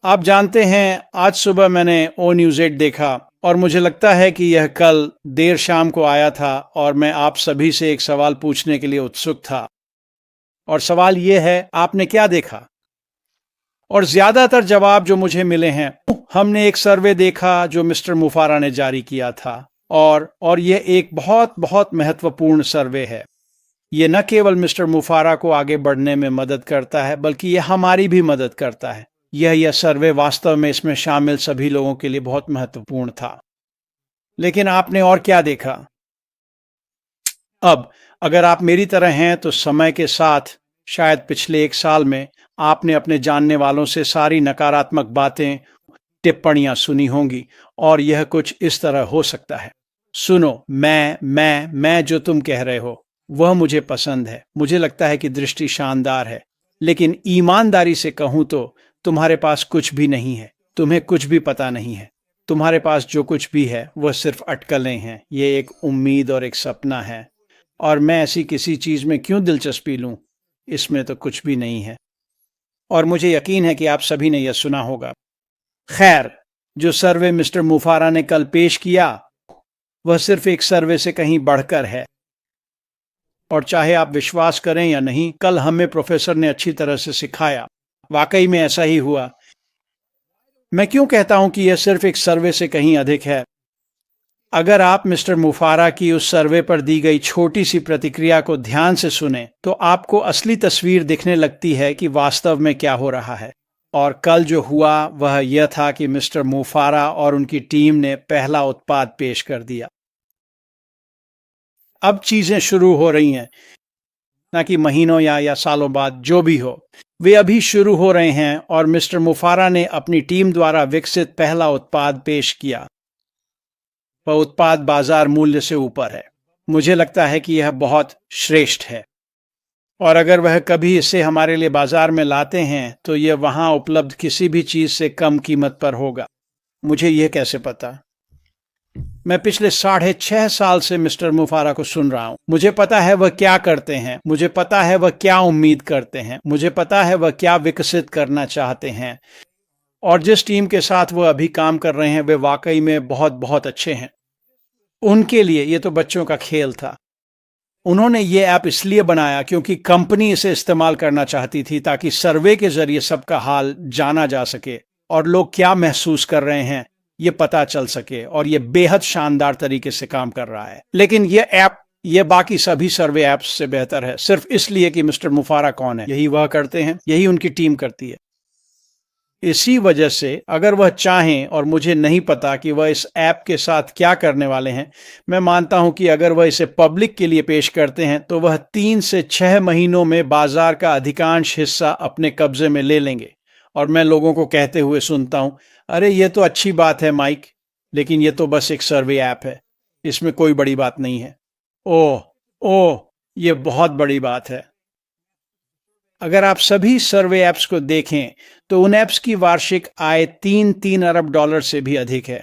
आप जानते हैं, आज सुबह मैंने ओ न्यूज़ 8 देखा और मुझे लगता है कि यह कल देर शाम को आया था और मैं आप सभी से एक सवाल पूछने के लिए उत्सुक था। और सवाल ये है, आपने क्या देखा? और ज्यादातर जवाब जो मुझे मिले हैं, हमने एक सर्वे देखा जो मिस्टर मुफारा ने जारी किया था और ये एक बहुत बहुत महत्वपूर्ण सर्वे है। ये न केवल मिस्टर मुफारा को आगे बढ़ने में मदद करता है, बल्कि ये हमारी भी मदद करता है। यह सर्वे वास्तव में इसमें शामिल सभी लोगों के लिए बहुत महत्वपूर्ण था। लेकिन आपने और क्या देखा? अब अगर आप मेरी तरह हैं तो समय के साथ शायद पिछले 1 साल में आपने अपने जानने वालों से सारी नकारात्मक बातें, टिप्पणियां सुनी होंगी और यह कुछ इस तरह हो सकता है। सुनो, मैं जो तुम कह रहे हो वह मुझे पसंद है। मुझे लगता है कि दृष्टि शानदार है, लेकिन ईमानदारी से कहूं तो तुम्हारे पास कुछ भी नहीं है। तुम्हें कुछ भी पता नहीं है। तुम्हारे पास जो कुछ भी है वह सिर्फ अटकलें हैं। ये एक उम्मीद और एक सपना है। और मैं ऐसी किसी चीज में क्यों दिलचस्पी लूं? इसमें तो कुछ भी नहीं है। और मुझे यकीन है कि आप सभी ने यह सुना होगा। खैर, जो सर्वे मिस्टर मुफारा ने कल पेश किया वह सिर्फ एक सर्वे से कहीं बढ़कर है। और चाहे आप विश्वास करें या नहीं, कल हमें प्रोफेसर ने अच्छी तरह से सिखाया। वाकई में ऐसा ही हुआ। मैं क्यों कहता हूं कि यह सिर्फ एक सर्वे से कहीं अधिक है? अगर आप मिस्टर मुफारा की उस सर्वे पर दी गई छोटी सी प्रतिक्रिया को ध्यान से सुने तो आपको असली तस्वीर दिखने लगती है कि वास्तव में क्या हो रहा है। और कल जो हुआ वह यह था कि मिस्टर मुफारा और उनकी टीम ने पहला उत्पाद पेश कर दिया। अब चीजें शुरू हो रही हैं, ना कि महीनों या सालों बाद, जो भी हो, वे अभी शुरू हो रहे हैं। और मिस्टर मुफारा ने अपनी टीम द्वारा विकसित पहला उत्पाद पेश किया। वह उत्पाद बाजार मूल्य से ऊपर है। मुझे लगता है कि यह बहुत श्रेष्ठ है। और अगर वह कभी इसे हमारे लिए बाजार में लाते हैं तो यह वहां उपलब्ध किसी भी चीज से कम कीमत पर होगा। मुझे यह कैसे पता? मैं पिछले 6.5 साल से मिस्टर मुफारा को सुन रहा हूं। मुझे पता है वह क्या करते हैं। मुझे पता है वह क्या उम्मीद करते हैं। मुझे पता है वह क्या विकसित करना चाहते हैं। और जिस टीम के साथ वह अभी काम कर रहे हैं वे वाकई में बहुत बहुत अच्छे हैं। उनके लिए ये तो बच्चों का खेल था। उन्होंने ये ऐप इसलिए बनाया क्योंकि कंपनी इसे इस्तेमाल करना चाहती थी, ताकि सर्वे के जरिए सबका हाल जाना जा सके और लोग क्या महसूस कर रहे हैं ये पता चल सके। और ये बेहद शानदार तरीके से काम कर रहा है। लेकिन ये ऐप ये बाकी सभी सर्वे ऐप्स से बेहतर है, सिर्फ इसलिए कि मिस्टर मुफारा कौन है। यही वह करते हैं, यही उनकी टीम करती है। इसी वजह से अगर वह चाहें, और मुझे नहीं पता कि वह इस ऐप के साथ क्या करने वाले हैं, मैं मानता हूं कि अगर वह इसे पब्लिक के लिए पेश करते हैं तो वह 3 से 6 महीनों में बाजार का अधिकांश हिस्सा अपने कब्जे में ले लेंगे। और मैं लोगों को कहते हुए सुनता हूं, अरे ये तो अच्छी बात है माइक, लेकिन ये तो बस एक सर्वे ऐप है, इसमें कोई बड़ी बात नहीं है। ओह, ये बहुत बड़ी बात है। अगर आप सभी सर्वे ऐप्स को देखें तो उन ऐप्स की वार्षिक आय 3 अरब डॉलर से भी अधिक है।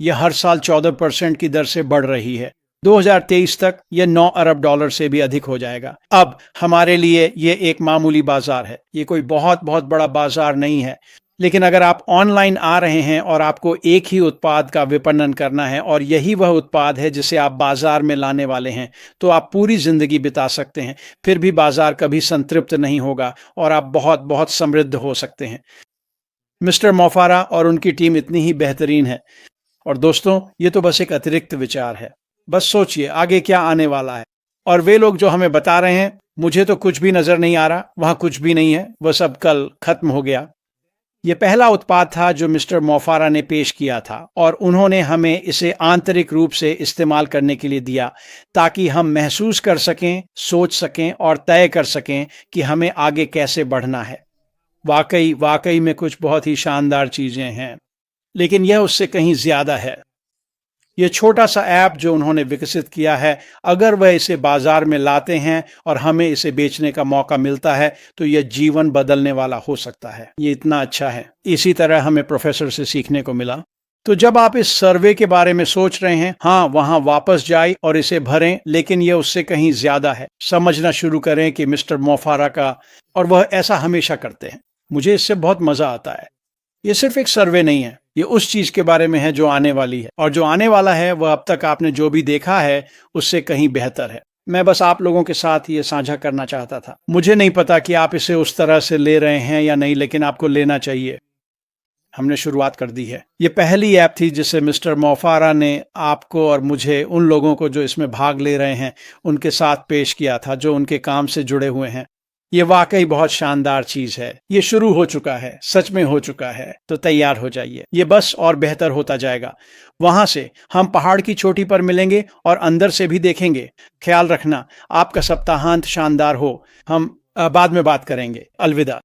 यह हर साल 14% की दर से बढ़ रही है। 2023 तक यह 9 अरब डॉलर से भी अधिक हो जाएगा। अब हमारे लिए यह एक मामूली बाजार है, ये कोई बहुत बहुत बड़ा बाजार नहीं है। लेकिन अगर आप ऑनलाइन आ रहे हैं और आपको एक ही उत्पाद का विपणन करना है और यही वह उत्पाद है जिसे आप बाजार में लाने वाले हैं, तो आप पूरी जिंदगी बिता सकते हैं, फिर भी बाजार कभी संतृप्त नहीं होगा और आप बहुत बहुत समृद्ध हो सकते हैं। मिस्टर मुफारा और उनकी टीम इतनी ही बेहतरीन है। और दोस्तों, ये तो बस एक अतिरिक्त विचार है। बस सोचिए आगे क्या आने वाला है। और वे लोग जो हमें बता रहे हैं, मुझे तो कुछ भी नजर नहीं आ रहा, वहां कुछ भी नहीं है, वह सब कल खत्म हो गया। यह पहला उत्पाद था जो मिस्टर मुफारा ने पेश किया था और उन्होंने हमें इसे आंतरिक रूप से इस्तेमाल करने के लिए दिया, ताकि हम महसूस कर सकें, सोच सकें और तय कर सकें कि हमें आगे कैसे बढ़ना है। वाकई में कुछ बहुत ही शानदार चीजें हैं, लेकिन यह उससे कहीं ज्यादा है। यह छोटा सा ऐप जो उन्होंने विकसित किया है, अगर वह इसे बाजार में लाते हैं और हमें इसे बेचने का मौका मिलता है तो यह जीवन बदलने वाला हो सकता है। ये इतना अच्छा है। इसी तरह हमें प्रोफेसर से सीखने को मिला। तो जब आप इस सर्वे के बारे में सोच रहे हैं, हाँ, वहां वापस जाएं और इसे भरें, लेकिन यह उससे कहीं ज्यादा है। समझना शुरू करें कि मिस्टर मुफारा का, और वह ऐसा हमेशा करते हैं। मुझे इससे बहुत मजा आता है। ये सिर्फ एक सर्वे नहीं है, ये उस चीज के बारे में है जो आने वाली है, और जो आने वाला है वह अब तक आपने जो भी देखा है उससे कहीं बेहतर है। मैं बस आप लोगों के साथ ये साझा करना चाहता था। मुझे नहीं पता कि आप इसे उस तरह से ले रहे हैं या नहीं, लेकिन आपको लेना चाहिए। हमने शुरुआत कर दी है। ये पहली ऐप थी जिसे मिस्टर मोफारा ने आपको और मुझे, उन लोगों को जो इसमें भाग ले रहे हैं, उनके साथ पेश किया था जो उनके काम से जुड़े हुए हैं। ये वाकई बहुत शानदार चीज है। ये शुरू हो चुका है, सच में हो चुका है, तो तैयार हो जाइए। ये बस और बेहतर होता जाएगा। वहां से हम पहाड़ की चोटी पर मिलेंगे और अंदर से भी देखेंगे। ख्याल रखना, आपका सप्ताहांत शानदार हो। हम बाद में बात करेंगे। अलविदा।